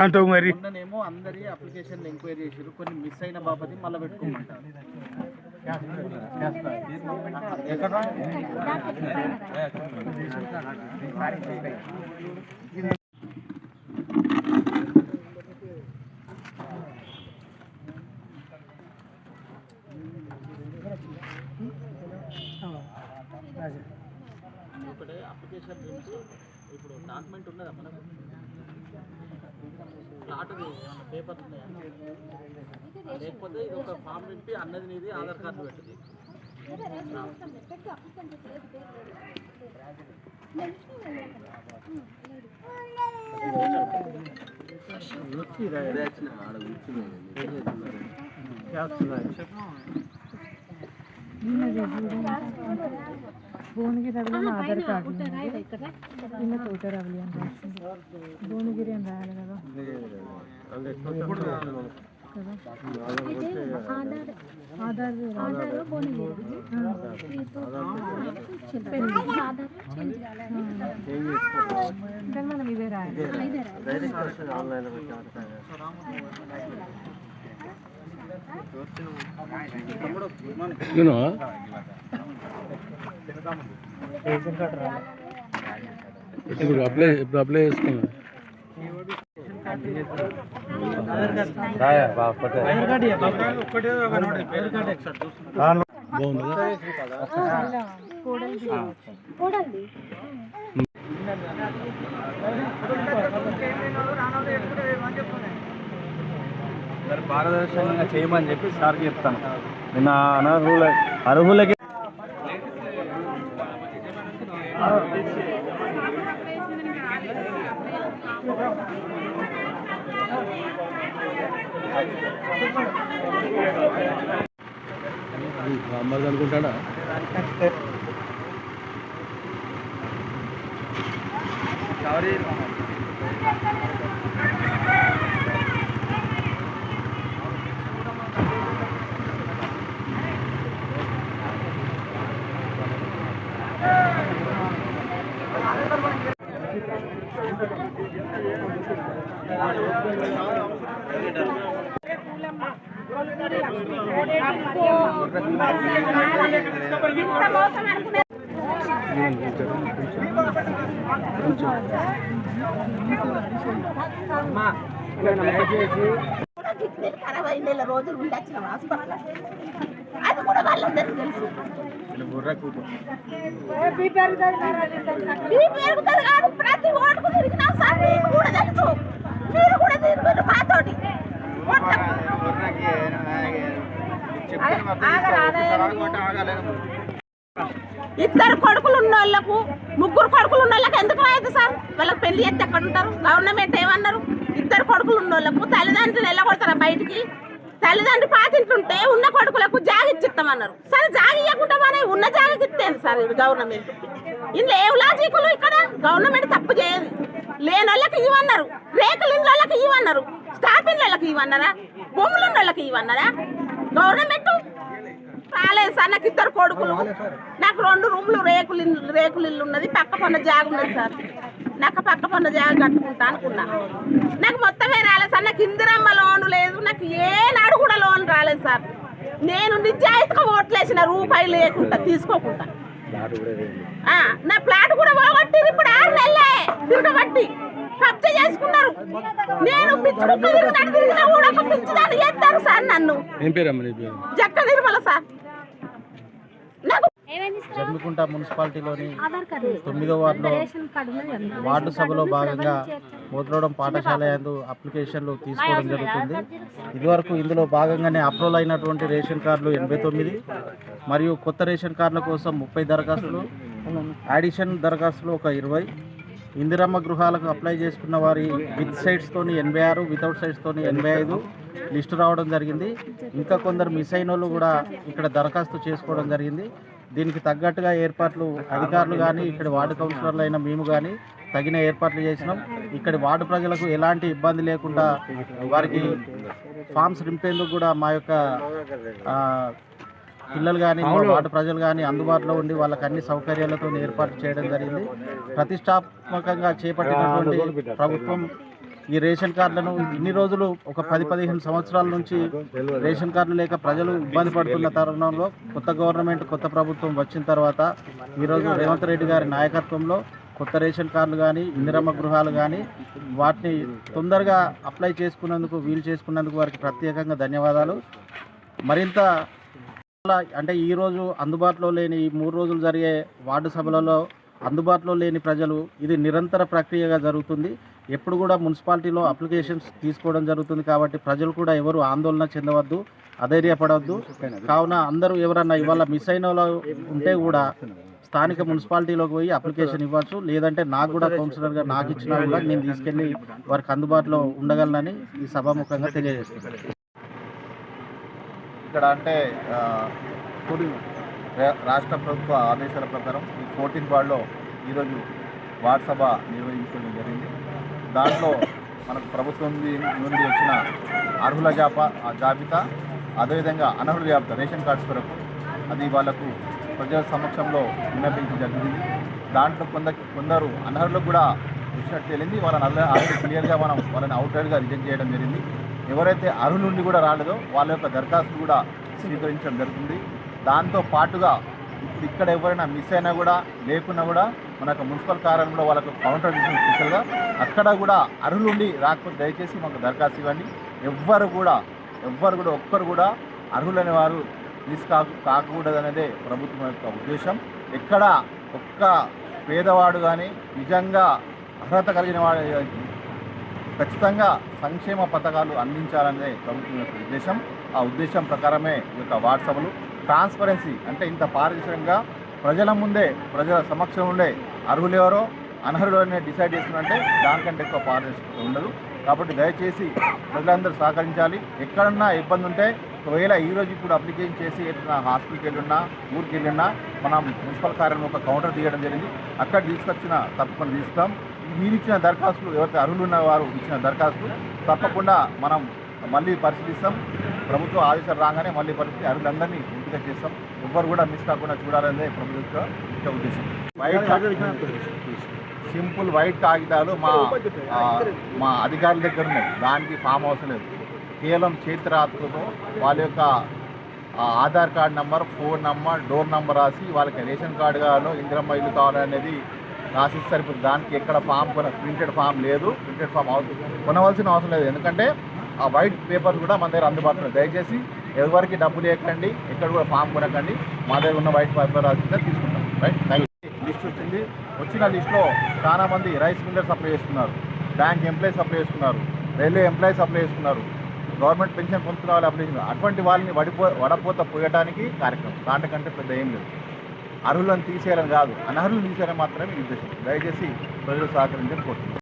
అంటావు మరి. మొన్ననేమో అందరి అప్లికేషన్ ఎంక్వైరీ చేసారు, కొన్ని మిస్ అయిన బాపతి మళ్ళీ పెట్టుకోమంటారు. ఒకటే అప్లికేషన్ ఇప్పుడు డాక్యుమెంట్ ఉన్నదా మనకు? ప్లాట్ ఏమన్నా పేపర్ ఉన్నాయా? లేకపోతే ఇది ఒక ఫామ్ నింపి అన్నది నీది ఆధార్ కార్డు పెట్టింది. భువనగిరి రవి ఆధార్ కార్డు నిన్న తోట రవి అని రాసింది. భువనగిరి అని రాయాలి కదా. మనం ఇవే రాయాలి. ఇప్పుడు అప్లై చేసుకున్నా పారదర్శకంగా చేయమని చెప్పి సార్కి చెప్తాను. నిన్న అర్హులకి అమ్మది అనుకుంటాడా? రోజులు ఉండొచ్చిన హాస్పిటల్ అది కూడా వాళ్ళందరికీ తెలుసు. ప్రతి ఓటుకు తిరిగినాం సార్, మీకు కూడా తెలుసు, మీరు కూడా తిరిగారు మాతోటి. ఇద్దరు కొడుకులు ఉన్న వాళ్ళకు, ముగ్గురు కొడుకులు ఉన్న వాళ్ళకి ఎందుకు రాయదు సార్? వాళ్ళకి పెళ్లి చేస్తే ఎక్కడ ఉంటారు? గవర్నమెంట్ ఏమన్నారు? ఇద్దరు కొడుకులు ఉన్న వాళ్ళకు తల్లిదండ్రులు వెళ్ళగొడతారా బయటికి? తల్లిదండ్రులు పాతింటుంటే ఉన్న కొడుకులకు జాగిచ్చిస్తామన్నారు. సరే జాగియకుండా ఉన్న జాగిస్తేది సార్ ఇది గవర్నమెంట్. ఇందులో ఏం లాజికులు? ఇక్కడ గవర్నమెంట్ తప్పు చేయదు. లేని వాళ్ళకి ఇవన్నారు, రేకులు ఇండ్ల వాళ్ళకి ఇవన్నారు, స్టాఫ్ ఇండ్ల వాళ్ళకి ఇవన్నారా, భూములు ఉన్న వాళ్ళకి ఇవన్నారా? గవర్నమెంట్ రాలేదు సార్. నాకు ఇద్దరు కొడుకులు, నాకు 2 రూమ్లు రేకులు ఇల్లు ఉన్నది, పక్క పన్న జాగ ఉన్నది సార్. నాకు పక్క పన్న జాగ కట్టుకుంటా అనుకున్నా. నాకు మొత్తమే రాలేదు సార్. నాకు ఇందిరమ్మ లోను లేదు, నాకు ఏనాడు కూడా లోన్ రాలేదు సార్. నేను నిజాయితీగా ఓట్లేసిన రూపాయి లేకుండా తీసుకోకుండా. నా ప్లాట్ కూడా పోగొట్టిరు. ఇప్పుడు 6 నెలలే తిరగబట్టి కబ్జా చేసుకున్నారు. నేను తిరిగినా కూడా ఒక పిచ్చిదాన్ని చేస్తారు సార్ నన్ను. జక్క నిర్మల సార్. జమ్మికుంట మున్సిపాలిటీలోని 9వ వార్డు సభలో భాగంగా మోతులోడం పాఠశాల యందు అప్లికేషన్లు తీసుకోవడం జరుగుతుంది. ఇదివరకు ఇందులో భాగంగానే అప్రూవల్ అయినటువంటి రేషన్ కార్డులు 89 మరియు కొత్త రేషన్ కార్డుల కోసం 30 దరఖాస్తులు, అడిషన్ దరఖాస్తులు ఒక 20, ఇందిరమ్మ గృహాలకు అప్లై చేసుకున్న వారి విత్ సైట్స్తోని 86, వితౌట్ సైట్స్తోని 85 లిస్టు రావడం జరిగింది. ఇంకా కొందరు మిస్ అయిన వాళ్ళు కూడా ఇక్కడ దరఖాస్తు చేసుకోవడం జరిగింది. దీనికి తగ్గట్టుగా ఏర్పాట్లు అధికారులు కానీ ఇక్కడ వార్డు కౌన్సిలర్లు అయిన మేము కానీ తగిన ఏర్పాట్లు చేసినాం. ఇక్కడి వార్డు ప్రజలకు ఎలాంటి ఇబ్బంది లేకుండా వారికి ఫామ్స్ నింపేందుకు కూడా మా యొక్క పిల్లలు కానీ మా వార్డు ప్రజలు కానీ అందుబాటులో ఉండి వాళ్ళకి అన్ని సౌకర్యాలతో ఏర్పాటు చేయడం జరిగింది. ప్రతిష్టాత్మకంగా చేపట్టినటువంటి ప్రభుత్వం ఈ రేషన్ కార్డులను ఇన్ని రోజులు ఒక 10-15 సంవత్సరాల నుంచి రేషన్ కార్డులు లేక ప్రజలు ఇబ్బంది పడుతున్న తరుణంలో కొత్త గవర్నమెంట్ కొత్త ప్రభుత్వం వచ్చిన తర్వాత ఈరోజు రేవంత్ రెడ్డి గారి నాయకత్వంలో కొత్త రేషన్ కార్డులు కానీ ఇందిరమ్మ గృహాలు కానీ వాటిని తొందరగా అప్లై చేసుకున్నందుకు వీలు చేసుకున్నందుకు వారికి ప్రత్యేకంగా ధన్యవాదాలు. మరింత అంటే ఈరోజు అందుబాటులో లేని ఈ 3 రోజులు జరిగే వార్డు సభలలో అందుబాటులో లేని ప్రజలు ఇది నిరంతర ప్రక్రియగా జరుగుతుంది. ఎప్పుడు కూడా మున్సిపాలిటీలో అప్లికేషన్స్ తీసుకోవడం జరుగుతుంది కాబట్టి ప్రజలు కూడా ఎవరు ఆందోళన చెందవద్దు, అధైర్యపడవద్దు. కావున అందరూ ఎవరన్నా ఇవాళ మిస్ అయిన వాళ్ళు ఉంటే కూడా స్థానిక మున్సిపాలిటీలోకి పోయి అప్లికేషన్ ఇవ్వచ్చు. లేదంటే నాకు కూడా కౌన్సిలర్గా నాకు ఇచ్చినా కూడా నేను తీసుకెళ్ళి వారికి అందుబాటులో ఉండగలనని ఈ సభాముఖంగా తెలియజేస్తున్నాను. ఇక్కడ అంటే రాష్ట్ర ప్రభుత్వ ఆదేశాల ప్రకారం ఈ 14th వార్డులో ఈరోజు వార్డు సభ నిర్వహించడం జరిగింది. దాంట్లో మనకు ప్రభుత్వం నుండి వచ్చిన అర్హుల జాబితా అదేవిధంగా అనర్హుల జాబితా రేషన్ కార్డ్స్ కొరకు అది వాళ్ళకు ప్రజల సమక్షంలో విన్నపించడం జరిగింది. దాంట్లో కొందరు అనర్హులకు కూడా వచ్చినట్టు తెలియంది. వాళ్ళని ఆల్రెడీ క్లియర్గా మనం వాళ్ళని అవుట్రైడ్గా రిజెక్ట్ చేయడం జరిగింది. ఎవరైతే అర్హుల నుండి కూడా రాలేదో వాళ్ళ యొక్క దరఖాస్తు కూడా స్వీకరించడం జరుగుతుంది. దాంతో పాటుగా ఇప్పుడు ఇక్కడ ఎవరైనా మిస్ అయినా కూడా లేకున్నా కూడా మనకు మున్సిపల్ కార్యాలయంలో వాళ్ళకు కౌంటర్ చేసిన స్పెషల్గా అక్కడ కూడా అర్హులుండి రాకపోతే దయచేసి మాకు దరఖాస్తు ఇవ్వండి. ఒక్కరు కూడా అర్హులైన వారు మిస్ కాకూడదనేదే ప్రభుత్వం యొక్క ఉద్దేశం. ఎక్కడ ఒక్క పేదవాడు కానీ నిజంగా అర్హత కలిగిన వాడు ఖచ్చితంగా సంక్షేమ పథకాలు అందించాలనేదే ప్రభుత్వం యొక్క ఉద్దేశం. ఆ ఉద్దేశం ప్రకారమే ఈ యొక్క వార్డు సభలు ట్రాన్స్పరెన్సీ అంటే ఇంత పారదర్శకంగా ప్రజల ముందే ప్రజల సమక్షం ఉండే అర్హులు ఎవరో అనర్హులు అనే డిసైడ్ చేస్తున్నంటే దానికంటే ఎక్కువ పారదర్శకత ఉండదు. కాబట్టి దయచేసి ప్రజలందరూ సహకరించాలి. ఎక్కడన్నా ఇబ్బంది ఉంటే ఒకవేళ ఈరోజు ఇప్పుడు అప్లికేషన్ చేసి ఎట్లా హాస్పిటల్కి వెళ్ళినా ఊరికి వెళ్ళినా మనం మున్సిపల్ కార్యాలయం ఒక కౌంటర్ తీయడం జరిగింది. అక్కడ తీసుకొచ్చిన తప్పకుండా తీస్తాం. మీరు ఇచ్చిన దరఖాస్తులు ఎవరైతే అర్హులు ఉన్న వారు ఇచ్చిన దరఖాస్తులు తప్పకుండా మనం మళ్ళీ పరిశీలిస్తాం. ప్రభుత్వ ఆదేశాలు రాగానే మళ్ళీ పరిస్థితి అర్హులందరినీ ఎంపిక చేస్తాం. ఎవ్వరు కూడా మిస్ కాకుండా చూడాలనేదే ప్రభుత్వ ముఖ్య ఉద్దేశం. సింపుల్ వైట్ కాగితాలు మా అధికారుల దగ్గర ఉన్నాయి. దానికి ఫామ్ అవసరం లేదు. కేవలం చేతిరాతతో వాళ్ళ యొక్క Aadhaar card number, phone number, door number రాసి వాళ్ళకి రేషన్ కార్డు కావాలో ఇందిరమ్మ ఇల్లు కావాలనేది రాసిస్తే సరిపోతుంది. దానికి ఎక్కడ ఫామ్ ప్రింటెడ్ ఫామ్ లేదు. ప్రింటెడ్ ఫామ్ కొనవలసిన అవసరం లేదు. ఎందుకంటే ఆ వైట్ పేపర్ కూడా మన దగ్గర అందుబాటులో. దయచేసి ఎవరికి డబ్బులు లేకండి, ఎక్కడ కూడా ఫామ్ కొనకండి. మా దగ్గర ఉన్న వైట్ పేపర్ రాసిస్తే తీసుకుంటాం. రైట్. లిస్ట్ వచ్చింది. వచ్చిన లిస్టులో చాలామంది రైస్ మిల్లర్స్ అప్లై చేసుకున్నారు, బ్యాంక్ ఎంప్లాయీస్ అప్లై చేసుకున్నారు, రైల్వే ఎంప్లాయీస్ అప్లై చేసుకున్నారు, గవర్నమెంట్ పెన్షన్ పొందుతున్న వాళ్ళు అప్లై చేసుకున్నారు. అటువంటి వాళ్ళని వడపోత పోయడానికి కార్యక్రమం. దాంట్కంటే పెద్ద ఏం లేదు. అర్హులను తీసేయాలని కాదు, అనర్హులను తీసేయాలని మాత్రమే ఉద్దేశం. దయచేసి ప్రజలు సహకరించని కోరుతున్నాను.